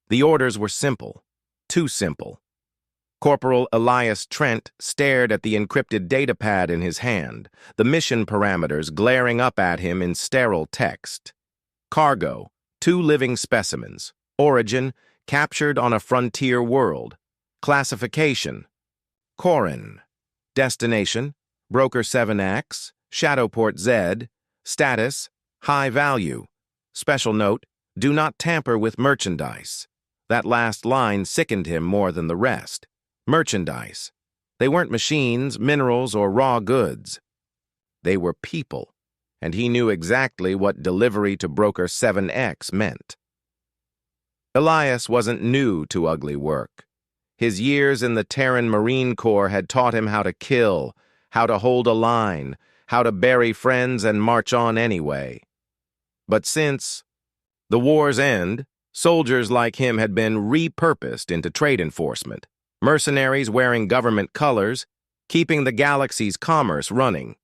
The orders were simple, too simple. Corporal Elias Trent stared at the encrypted datapad in his hand, the mission parameters glaring up at him in sterile text. Cargo, 2 living specimens. Origin, captured on a frontier world. Classification, Corin. Destination, Broker 7X, Shadowport Z. Status, high value. Special note, do not tamper with merchandise. That last line sickened him more than the rest. Merchandise. They weren't machines, minerals, or raw goods. They were people, and he knew exactly what delivery to Broker 7X meant. Elias wasn't new to ugly work. His years in the Terran Marine Corps had taught him how to kill, how to hold a line, how to bury friends and march on anyway. But since the war's end, soldiers like him had been repurposed into trade enforcement, mercenaries wearing government colors, keeping the galaxy's commerce running.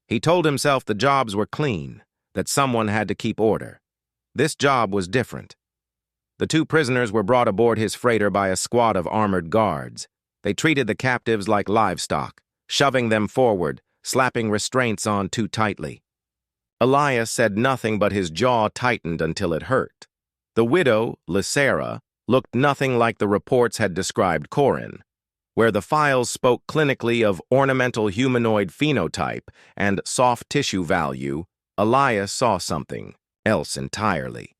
He told himself the jobs were clean, that someone had to keep order. This job was different. The 2 prisoners were brought aboard his freighter by a squad of armored guards. They treated the captives like livestock, shoving them forward, slapping restraints on too tightly. Elias said nothing, but his jaw tightened until it hurt. The widow, Lysera, looked nothing like the reports had described Corin. Where the files spoke clinically of ornamental humanoid phenotype and soft tissue value, Elias saw something else entirely.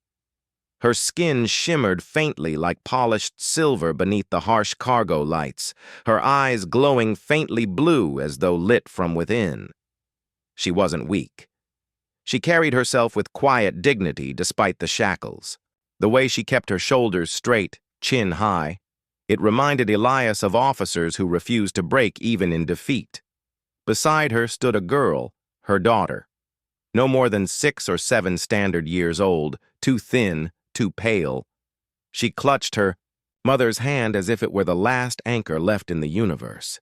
Her skin shimmered faintly like polished silver beneath the harsh cargo lights, her eyes glowing faintly blue as though lit from within. She wasn't weak. She carried herself with quiet dignity despite the shackles. The way she kept her shoulders straight, chin high, it reminded Elias of officers who refused to break even in defeat. Beside her stood a girl, her daughter. No more than 6 or 7 standard years old, too thin, too pale. She clutched her mother's hand as if it were the last anchor left in the universe.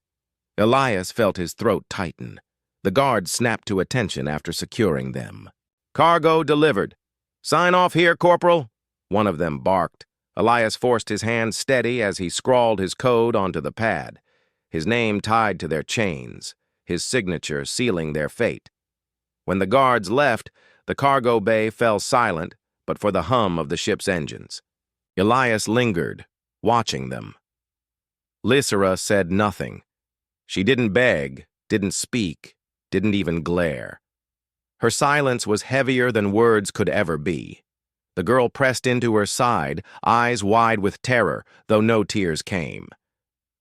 Elias felt his throat tighten. The guards snapped to attention after securing them. "Cargo delivered. Sign off here, Corporal," one of them barked. Elias forced his hand steady as he scrawled his code onto the pad, his name tied to their chains, his signature sealing their fate. When the guards left, the cargo bay fell silent, but for the hum of the ship's engines. Elias lingered, watching them. Lysera said nothing. She didn't beg, didn't speak, didn't even glare. Her silence was heavier than words could ever be. The girl pressed into her side, eyes wide with terror, though no tears came.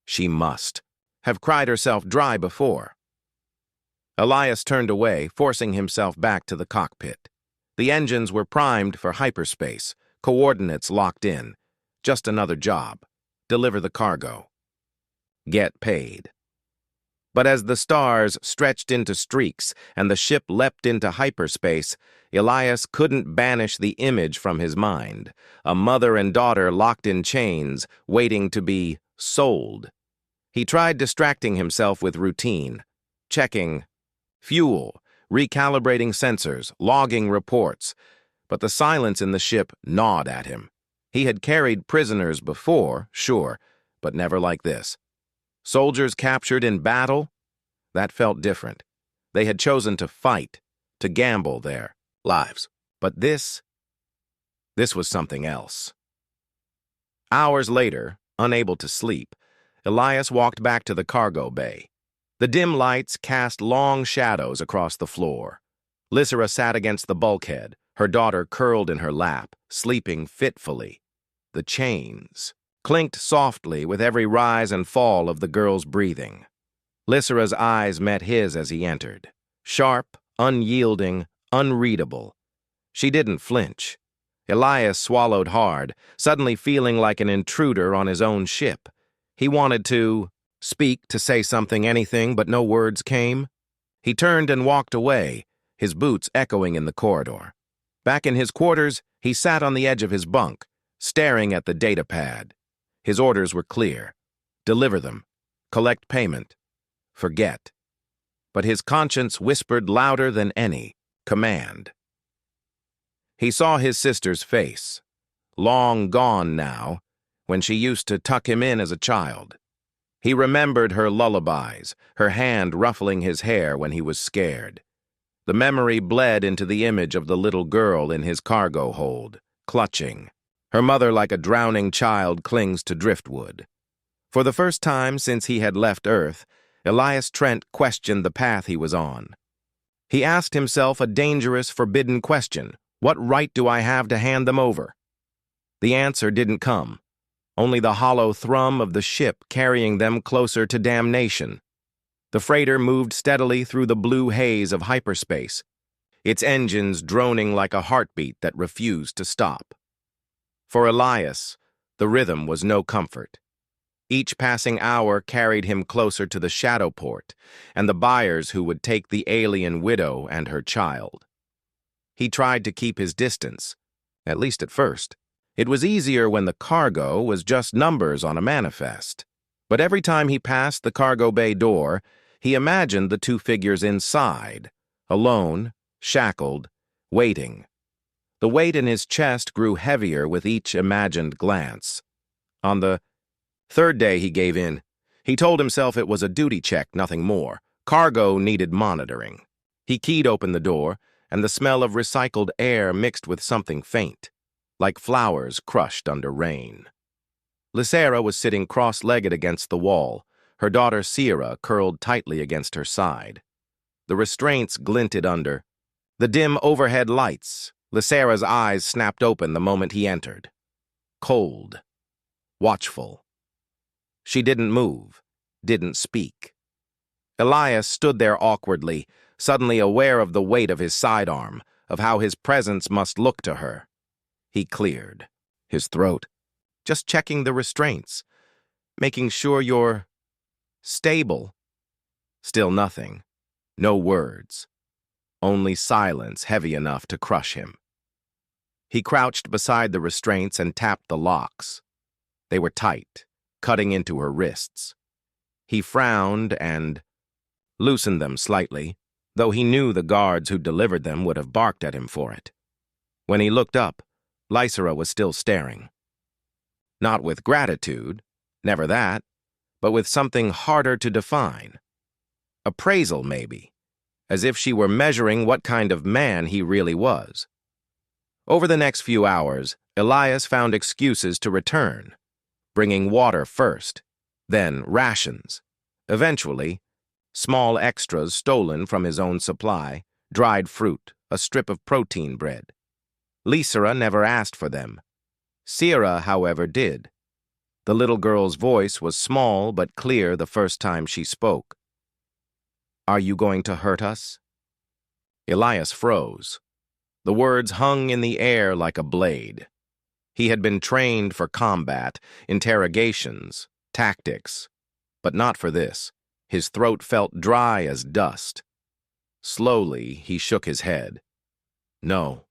She must have cried herself dry before. Elias turned away, forcing himself back to the cockpit. The engines were primed for hyperspace, coordinates locked in. Just another job. Deliver the cargo. Get paid. But as the stars stretched into streaks and the ship leapt into hyperspace, Elias couldn't banish the image from his mind. A mother and daughter locked in chains, waiting to be sold. He tried distracting himself with routine, checking fuel, recalibrating sensors, logging reports, but the silence in the ship gnawed at him. He had carried prisoners before, sure, but never like this. Soldiers captured in battle? That felt different. They had chosen to fight, to gamble their lives. But this was something else. Hours later, unable to sleep, Elias walked back to the cargo bay. The dim lights cast long shadows across the floor. Lysera sat against the bulkhead, her daughter curled in her lap, sleeping fitfully. The chains clinked softly with every rise and fall of the girl's breathing. Lysera's eyes met his as he entered. Sharp, unyielding, unreadable. She didn't flinch. Elias swallowed hard, suddenly feeling like an intruder on his own ship. He wanted to speak, to say something, anything, but no words came. He turned and walked away, his boots echoing in the corridor. Back in his quarters, he sat on the edge of his bunk, staring at the datapad. His orders were clear. Deliver them. Collect payment. Forget. But his conscience whispered louder than any. Command. He saw his sister's face. long gone now, when she used to tuck him in as a child. He remembered her lullabies, her hand ruffling his hair when he was scared. The memory bled into the image of the little girl in his cargo hold, clutching. Her mother, like a drowning child, clings to driftwood. For the first time since he had left Earth, Elias Trent questioned the path he was on. He asked himself a dangerous, forbidden question. What right do I have to hand them over? The answer didn't come. Only the hollow thrum of the ship carrying them closer to damnation. The freighter moved steadily through the blue haze of hyperspace, its engines droning like a heartbeat that refused to stop. For Elias, the rhythm was no comfort. Each passing hour carried him closer to the shadow port and the buyers who would take the alien widow and her child. He tried to keep his distance, at least at first. It was easier when the cargo was just numbers on a manifest. But every time he passed the cargo bay door, he imagined the two figures inside, alone, shackled, waiting. The weight in his chest grew heavier with each imagined glance. On the third day he gave in. He told himself it was a duty check, nothing more. Cargo needed monitoring. He keyed open the door, and the smell of recycled air mixed with something faint, like flowers crushed under rain. Lysera was sitting cross-legged against the wall, her daughter Sierra curled tightly against her side. The restraints glinted under the dim overhead lights. Lysera's eyes snapped open the moment he entered. Cold, watchful. She didn't move, didn't speak. Elias stood there awkwardly, suddenly aware of the weight of his sidearm, of how his presence must look to her. He cleared his throat, just checking the restraints, making sure you're stable. Still nothing. No words. Only silence heavy enough to crush him. He crouched beside the restraints and tapped the locks. They were tight, cutting into her wrists. He frowned and loosened them slightly, though he knew the guards who delivered them would have barked at him for it. When he looked up, Lysera was still staring. Not with gratitude, never that, but with something harder to define. Appraisal, maybe, as if she were measuring what kind of man he really was. Over the next few hours, Elias found excuses to return, bringing water first, then rations. Eventually, small extras stolen from his own supply, dried fruit, a strip of protein bread. Lysera never asked for them. Sierra, however, did. The little girl's voice was small but clear the first time she spoke. "Are you going to hurt us?" Elias froze. The words hung in the air like a blade. He had been trained for combat, interrogations, tactics, but not for this. His throat felt dry as dust. Slowly, he shook his head. "No,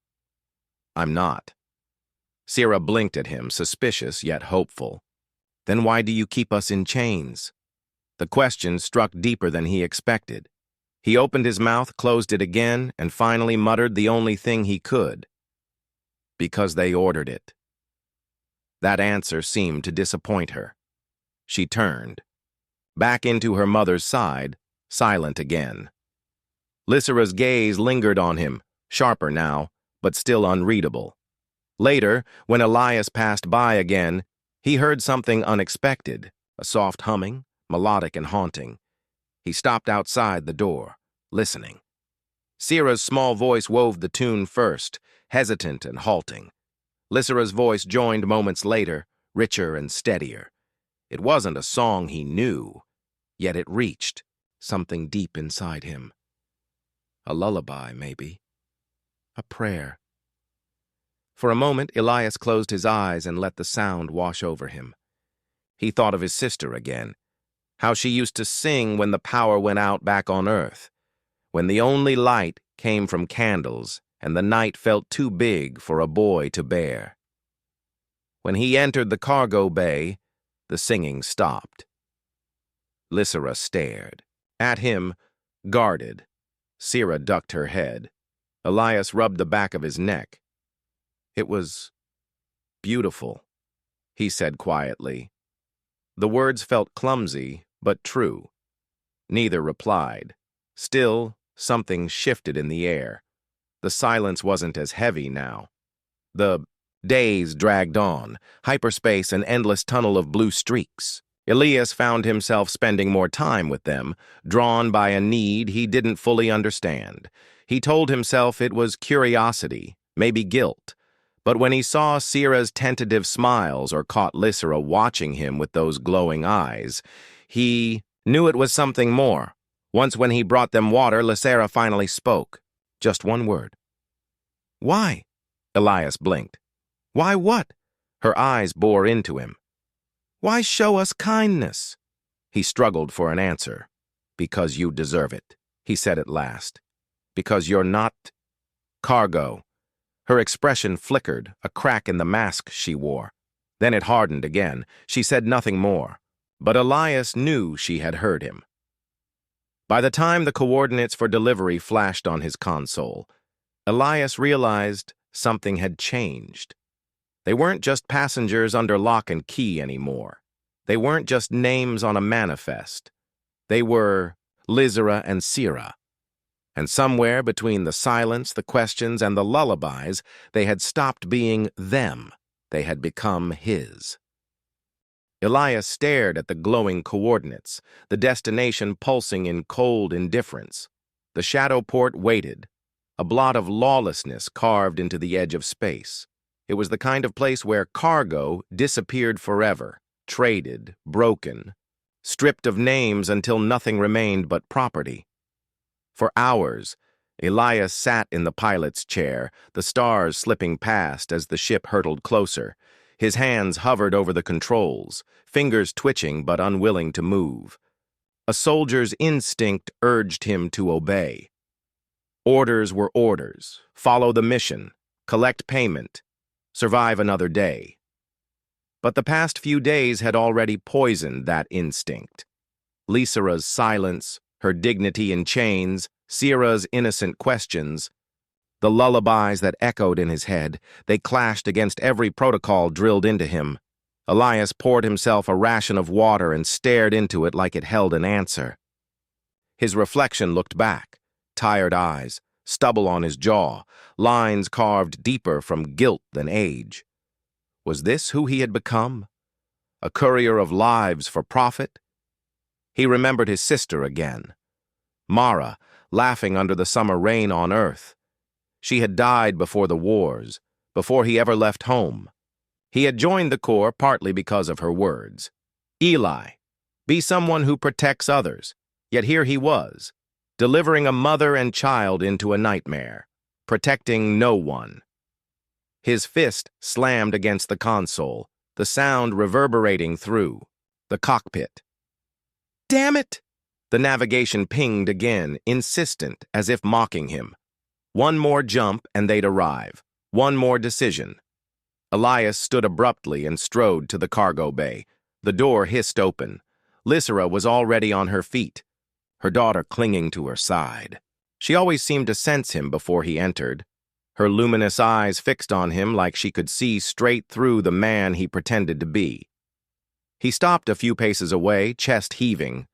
I'm not." Sierra blinked at him, suspicious yet hopeful. "Then why do you keep us in chains?" The question struck deeper than he expected. He opened his mouth, closed it again, and finally muttered the only thing he could. "Because they ordered it." That answer seemed to disappoint her. She turned, back into her mother's side, silent again. Lysera's gaze lingered on him, sharper now, but still unreadable. Later, when Elias passed by again, he heard something unexpected, a soft humming, melodic and haunting. He stopped outside the door, listening. Sierra's small voice wove the tune first, hesitant and halting. Lysera's voice joined moments later, richer and steadier. It wasn't a song he knew, yet it reached something deep inside him. A lullaby, maybe. A prayer. For a moment, Elias closed his eyes and let the sound wash over him. He thought of his sister again, how she used to sing when the power went out back on Earth, when the only light came from candles and the night felt too big for a boy to bear. When he entered the cargo bay, the singing stopped. Lysera stared. At him, guarded. Sierra ducked her head. Elias rubbed the back of his neck. It was beautiful," he said quietly. The words felt clumsy, but true. Neither replied. Still, something shifted in the air. The silence wasn't as heavy now. The days dragged on, hyperspace an endless tunnel of blue streaks. Elias found himself spending more time with them, drawn by a need he didn't fully understand. He told himself it was curiosity, maybe guilt. But when he saw Sierra's tentative smiles or caught Lysera watching him with those glowing eyes, he knew it was something more. Once when he brought them water, Lysera finally spoke. Just one word. "Why?" Elias blinked. "Why what?" Her eyes bore into him. "Why show us kindness?" He struggled for an answer. "Because you deserve it," he said at last. "Because you're not cargo." Her expression flickered, a crack in the mask she wore. Then it hardened again. She said nothing more. But Elias knew she had heard him. By the time the coordinates for delivery flashed on his console, Elias realized something had changed. They weren't just passengers under lock and key anymore. They weren't just names on a manifest. They were Lysera and Sierra. And somewhere between the silence, the questions, and the lullabies, they had stopped being them. They had become his. Elias stared at the glowing coordinates, the destination pulsing in cold indifference. The shadow port waited, a blot of lawlessness carved into the edge of space. It was the kind of place where cargo disappeared forever, traded, broken, stripped of names until nothing remained but property. For hours, Elias sat in the pilot's chair, the stars slipping past as the ship hurtled closer. His hands hovered over the controls, fingers twitching but unwilling to move. A soldier's instinct urged him to obey. Orders were orders. Follow the mission, collect payment, survive another day. But the past few days had already poisoned that instinct. Lysera's silence, her dignity in chains, Sierra's innocent questions, the lullabies that echoed in his head, they clashed against every protocol drilled into him. Elias poured himself a ration of water and stared into it like it held an answer. His reflection looked back, tired eyes, stubble on his jaw, lines carved deeper from guilt than age. Was this who he had become? A courier of lives for profit? He remembered his sister again. Mara, laughing under the summer rain on Earth. She had died before the wars, before he ever left home. He had joined the Corps partly because of her words. Eli, be someone who protects others. Yet here he was, delivering a mother and child into a nightmare, protecting no one. His fist slammed against the console, the sound reverberating through the cockpit. "Damn it!" The navigation pinged again, insistent, as if mocking him. One more jump and they'd arrive. One more decision. Elias stood abruptly and strode to the cargo bay. The door hissed open. Lysera was already on her feet, her daughter clinging to her side. She always seemed to sense him before he entered, her luminous eyes fixed on him like she could see straight through the man he pretended to be. He stopped a few paces away, chest heaving.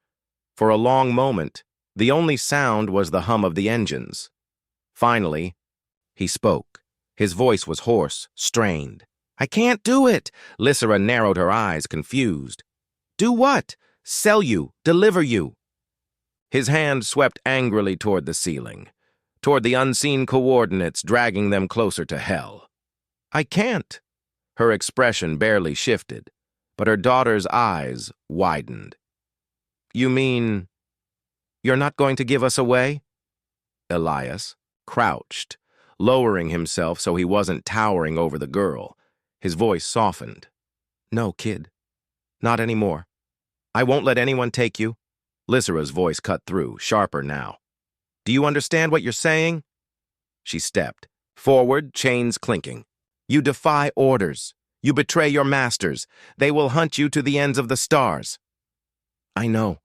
For a long moment, the only sound was the hum of the engines. Finally, he spoke. His voice was hoarse, strained. "I can't do it!" Lysera narrowed her eyes, confused. "Do what? Sell you, deliver you." His hand swept angrily toward the ceiling, toward the unseen coordinates dragging them closer to hell. "I can't." Her expression barely shifted, but her daughter's eyes widened. "You mean you're not going to give us away?" Elias crouched, lowering himself so he wasn't towering over the girl. His voice softened. "No, kid. Not anymore. I won't let anyone take you." Lysera's voice cut through, sharper now. "Do you understand what you're saying?" She stepped forward, chains clinking. "You defy orders. You betray your masters. They will hunt you to the ends of the stars." "I know,"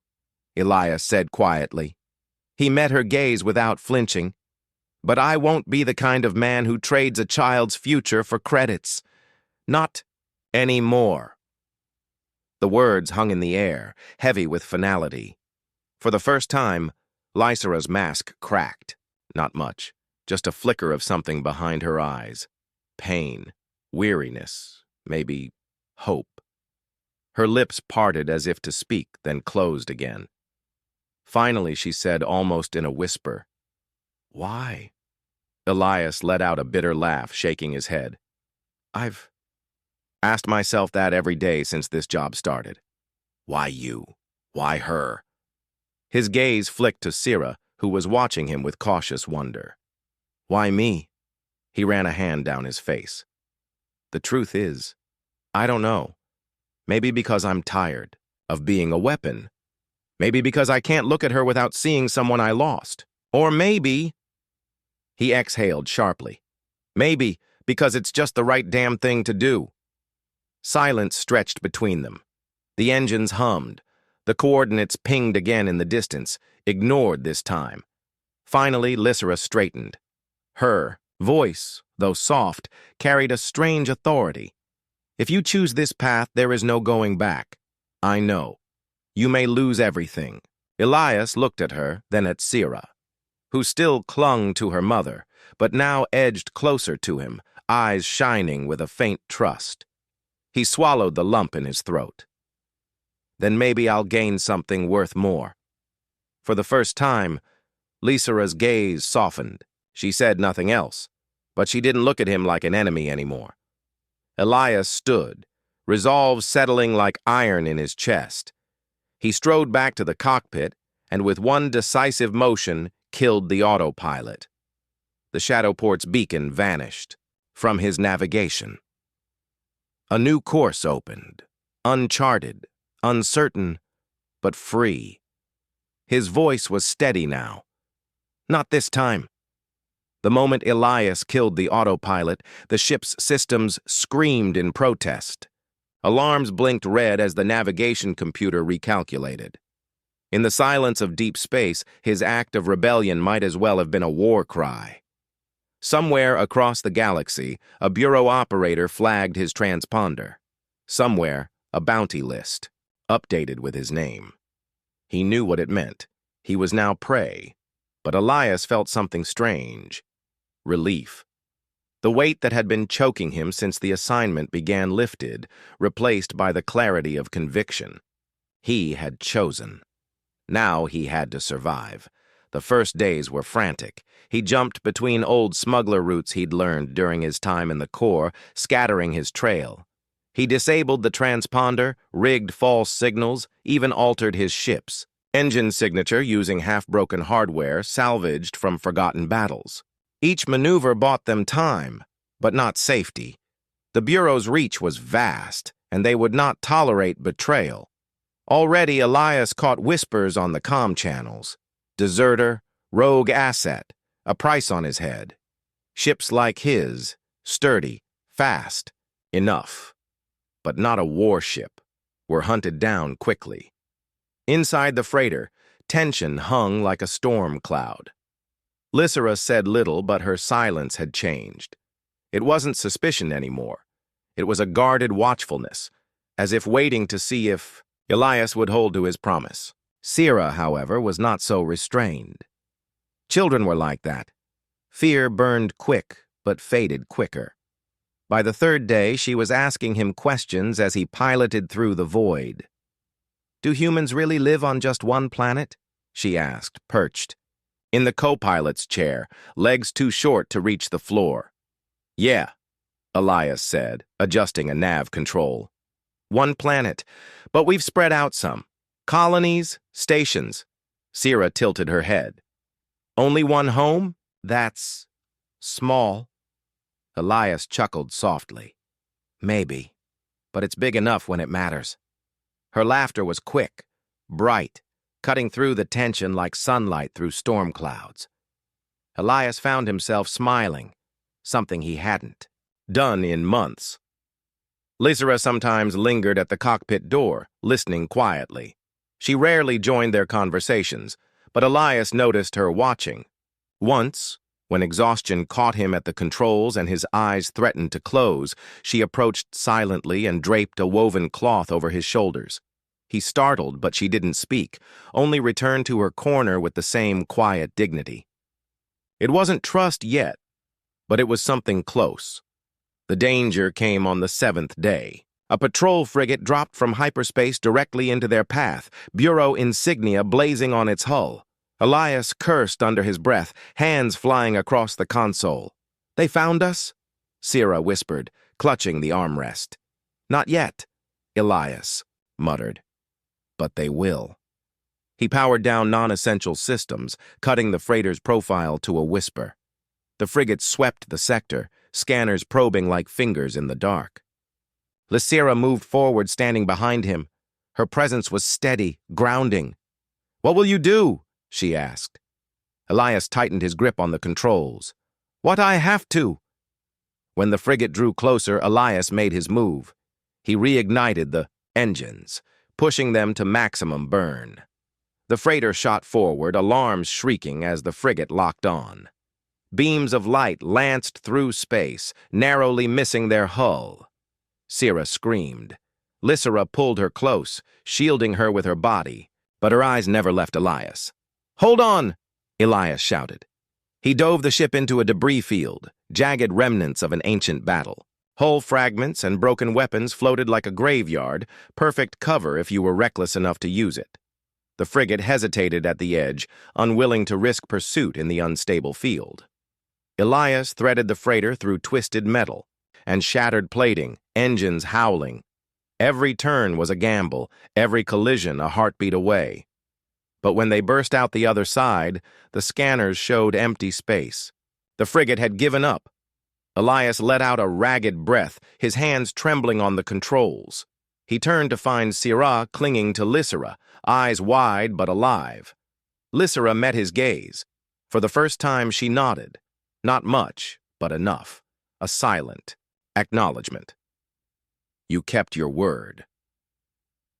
Elias said quietly. He met her gaze without flinching. "But I won't be the kind of man who trades a child's future for credits. Not anymore. The words hung in the air, heavy with finality. For the first time, Lysera's mask cracked. Not much, just a flicker of something behind her eyes. Pain, weariness, maybe hope. Her lips parted as if to speak, then closed again. Finally, she said almost in a whisper, "Why?" Elias let out a bitter laugh, shaking his head. "I've asked myself that every day since this job started. Why you? Why her?" His gaze flicked to Sira, who was watching him with cautious wonder. "Why me?" He ran a hand down his face. "The truth is, I don't know. Maybe because I'm tired of being a weapon. Maybe because I can't look at her without seeing someone I lost. Or maybe—" He exhaled sharply. "Maybe because it's just the right damn thing to do." Silence stretched between them. The engines hummed. The coordinates pinged again in the distance, ignored this time. Finally, Lysera straightened. Her voice, though soft, carried a strange authority. "If you choose this path, there is no going back. I know. You may lose everything." Elias looked at her, then at Sira, who still clung to her mother, but now edged closer to him, eyes shining with a faint trust. He swallowed the lump in his throat. "Then maybe I'll gain something worth more." For the first time, Lysera's gaze softened. She said nothing else, but she didn't look at him like an enemy anymore. Elias stood, resolve settling like iron in his chest. He strode back to the cockpit and with one decisive motion killed the autopilot. The Shadowport's beacon vanished from his navigation. A new course opened, uncharted, uncertain, but free. His voice was steady now. "Not this time." The moment Elias killed the autopilot, the ship's systems screamed in protest. Alarms blinked red as the navigation computer recalculated. In the silence of deep space, his act of rebellion might as well have been a war cry. Somewhere across the galaxy, a bureau operator flagged his transponder. Somewhere, a bounty list, updated with his name. He knew what it meant. He was now prey. But Elias felt something strange. Relief. The weight that had been choking him since the assignment began lifted, replaced by the clarity of conviction. He had chosen. Now he had to survive. The first days were frantic. He jumped between old smuggler routes he'd learned during his time in the Corps, scattering his trail. He disabled the transponder, rigged false signals, even altered his ship's engine signature using half-broken hardware salvaged from forgotten battles. Each maneuver bought them time, but not safety. The Bureau's reach was vast, and they would not tolerate betrayal. Already, Elias caught whispers on the comm channels. Deserter, rogue asset, a price on his head. Ships like his, sturdy, fast, enough. But not a warship, were hunted down quickly. Inside the freighter, tension hung like a storm cloud. Lysera said little, but her silence had changed. It wasn't suspicion anymore. It was a guarded watchfulness, as if waiting to see if Elias would hold to his promise. Sira, however, was not so restrained. Children were like that. Fear burned quick, but faded quicker. By the third day, she was asking him questions as he piloted through the void. "Do humans really live on just one planet?" she asked, perched. In the co-pilot's chair, legs too short to reach the floor. "Yeah," Elias said, adjusting a nav control. "One planet, but we've spread out some. Colonies, stations." Sira tilted her head. "Only one home? That's small." Elias chuckled softly. "Maybe, but it's big enough when it matters." Her laughter was quick, bright, cutting through the tension like sunlight through storm clouds. Elias found himself smiling, something he hadn't done in months. Lysera sometimes lingered at the cockpit door, listening quietly. She rarely joined their conversations, but Elias noticed her watching. Once, When exhaustion caught him at the controls and his eyes threatened to close, she approached silently and draped a woven cloth over his shoulders. He startled, but she didn't speak, only returned to her corner with the same quiet dignity. It wasn't trust yet, but it was something close. The danger came on the 7th day. A patrol frigate dropped from hyperspace directly into their path, bureau insignia blazing on its hull. Elias cursed under his breath, hands flying across the console. "They found us?" Sierra whispered, clutching the armrest. "Not yet," Elias muttered. "But they will." He powered down non-essential systems, cutting the freighter's profile to a whisper. The frigate swept the sector, scanners probing like fingers in the dark. Sierra moved forward, standing behind him. Her presence was steady, grounding. "What will you do?" she asked. Elias tightened his grip on the controls. "What I have to." When the frigate drew closer, Elias made his move. He reignited the engines, pushing them to maximum burn. The freighter shot forward, alarms shrieking as the frigate locked on. Beams of light lanced through space, narrowly missing their hull. Sierra screamed. Lysera pulled her close, shielding her with her body, but her eyes never left Elias. "Hold on!" Elias shouted. He dove the ship into a debris field, jagged remnants of an ancient battle. Hull fragments and broken weapons floated like a graveyard, perfect cover if you were reckless enough to use it. The frigate hesitated at the edge, unwilling to risk pursuit in the unstable field. Elias threaded the freighter through twisted metal and shattered plating, engines howling. Every turn was a gamble, every collision a heartbeat away. But when they burst out the other side, the scanners showed empty space. The frigate had given up. Elias let out a ragged breath, his hands trembling on the controls. He turned to find Sierra clinging to Lysera, eyes wide but alive. Lysera met his gaze. For the first time she nodded. Not much, but enough. A silent acknowledgement. "You kept your word."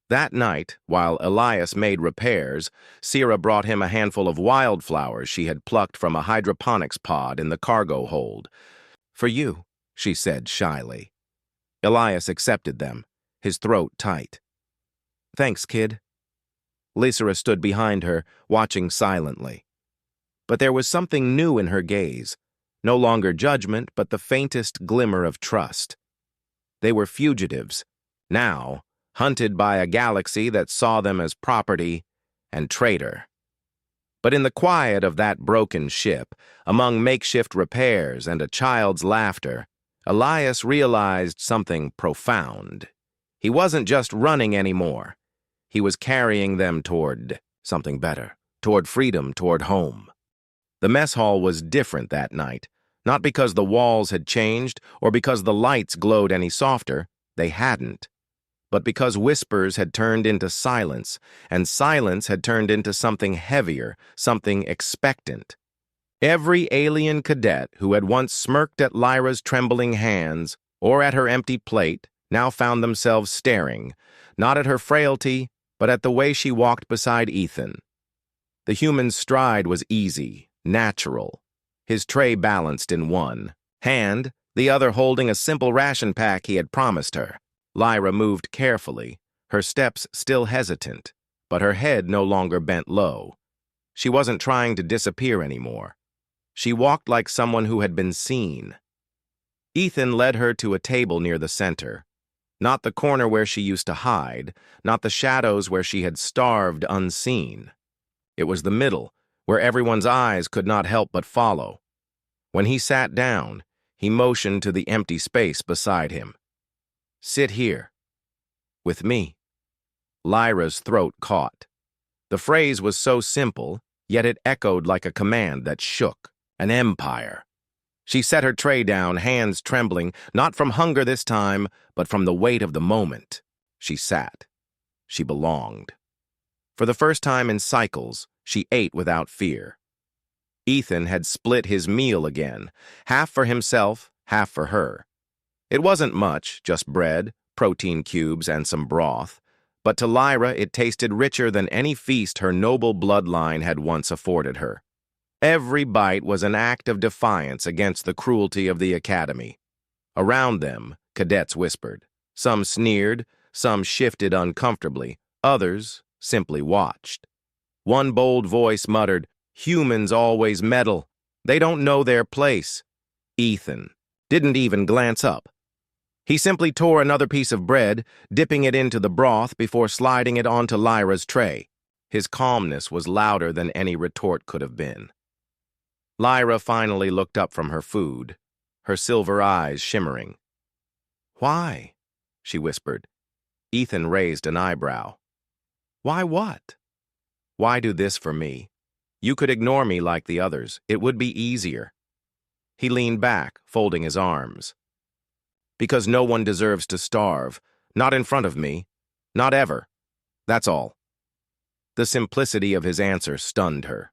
That night, while Elias made repairs, Sierra brought him a handful of wildflowers she had plucked from a hydroponics pod in the cargo hold. "For you," she said shyly. Elias accepted them, his throat tight. "Thanks, kid." Lysera stood behind her, watching silently. But there was something new in her gaze. No longer judgment, but the faintest glimmer of trust. They were fugitives, now hunted by a galaxy that saw them as property and traitor. But in the quiet of that broken ship, among makeshift repairs and a child's laughter, Elias realized something profound. He wasn't just running anymore. He was carrying them toward something better, toward freedom, toward home. The mess hall was different that night, not because the walls had changed or because the lights glowed any softer, they hadn't, but because whispers had turned into silence, and silence had turned into something heavier, something expectant. Every alien cadet who had once smirked at Lyra's trembling hands or at her empty plate now found themselves staring, not at her frailty, but at the way she walked beside Ethan. The human's stride was easy, natural. His tray balanced in one hand, the other holding a simple ration pack he had promised her. Lyra moved carefully, her steps still hesitant, but her head no longer bent low. She wasn't trying to disappear anymore. She walked like someone who had been seen. Ethan led her to a table near the center. Not the corner where she used to hide, not the shadows where she had starved unseen. It was the middle, where everyone's eyes could not help but follow. When he sat down, he motioned to the empty space beside him. "Sit here. With me." Lyra's throat caught. The phrase was so simple, yet it echoed like a command that shook. An empire. She set her tray down, hands trembling, not from hunger this time, but from the weight of the moment. She sat. She belonged. For the first time in cycles, she ate without fear. Ethan had split his meal again, half for himself, half for her. It wasn't much, just bread, protein cubes, and some broth, but to Lyra it tasted richer than any feast her noble bloodline had once afforded her. Every bite was an act of defiance against the cruelty of the academy. Around them, cadets whispered. Some sneered, some shifted uncomfortably, others simply watched. One bold voice muttered, "Humans always meddle. They don't know their place." Ethan didn't even glance up. He simply tore another piece of bread, dipping it into the broth before sliding it onto Lyra's tray. His calmness was louder than any retort could have been. Lyra finally looked up from her food, her silver eyes shimmering. "Why?" she whispered. Ethan raised an eyebrow. "Why what?" "Why do this for me? You could ignore me like the others. It would be easier." He leaned back, folding his arms. "Because no one deserves to starve. Not in front of me. Not ever. That's all." The simplicity of his answer stunned her.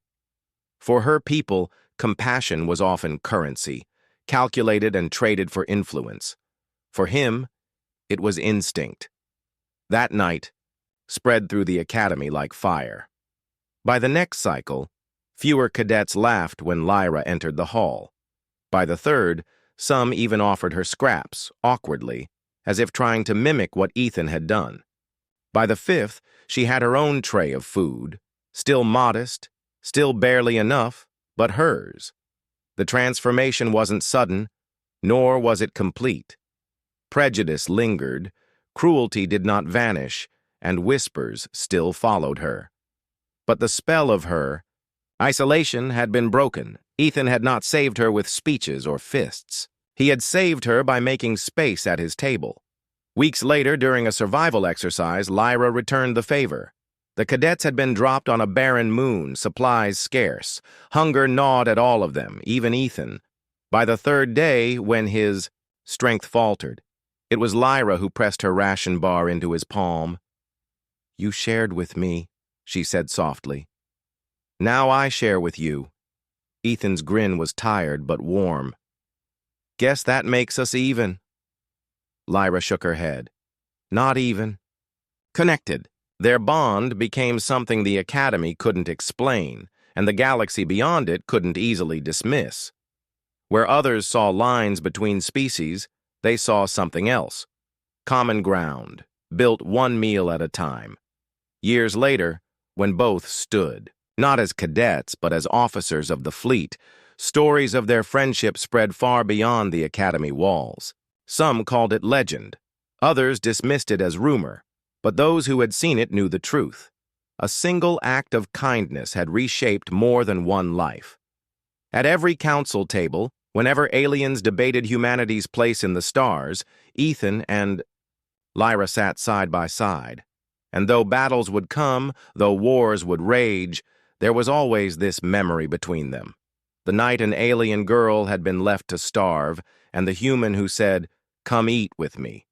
For her people, compassion was often currency, calculated and traded for influence. For him, it was instinct. That night, spread through the academy like fire. By the next cycle, fewer cadets laughed when Lyra entered the hall. By the third, some even offered her scraps, awkwardly, as if trying to mimic what Ethan had done. By the fifth, she had her own tray of food, still modest, still barely enough, but hers. The transformation wasn't sudden, nor was it complete. Prejudice lingered, cruelty did not vanish, and whispers still followed her. But the spell of her isolation had been broken. Ethan had not saved her with speeches or fists. He had saved her by making space at his table. Weeks later, during a survival exercise, Lyra returned the favor. The cadets had been dropped on a barren moon, supplies scarce. Hunger gnawed at all of them, even Ethan. By the third day, when his strength faltered, it was Lyra who pressed her ration bar into his palm. "You shared with me," she said softly. "Now I share with you." Ethan's grin was tired but warm. "Guess that makes us even." Lyra shook her head. "Not even. Connected." Their bond became something the Academy couldn't explain, and the galaxy beyond it couldn't easily dismiss. Where others saw lines between species, they saw something else. Common ground, built one meal at a time. Years later, when both stood, not as cadets but as officers of the fleet, stories of their friendship spread far beyond the Academy walls. Some called it legend, others dismissed it as rumor, but those who had seen it knew the truth. A single act of kindness had reshaped more than one life. At every council table, whenever aliens debated humanity's place in the stars, Ethan and Lyra sat side by side. And though battles would come, though wars would rage, there was always this memory between them. The night an alien girl had been left to starve, and the human who said, "Come eat with me."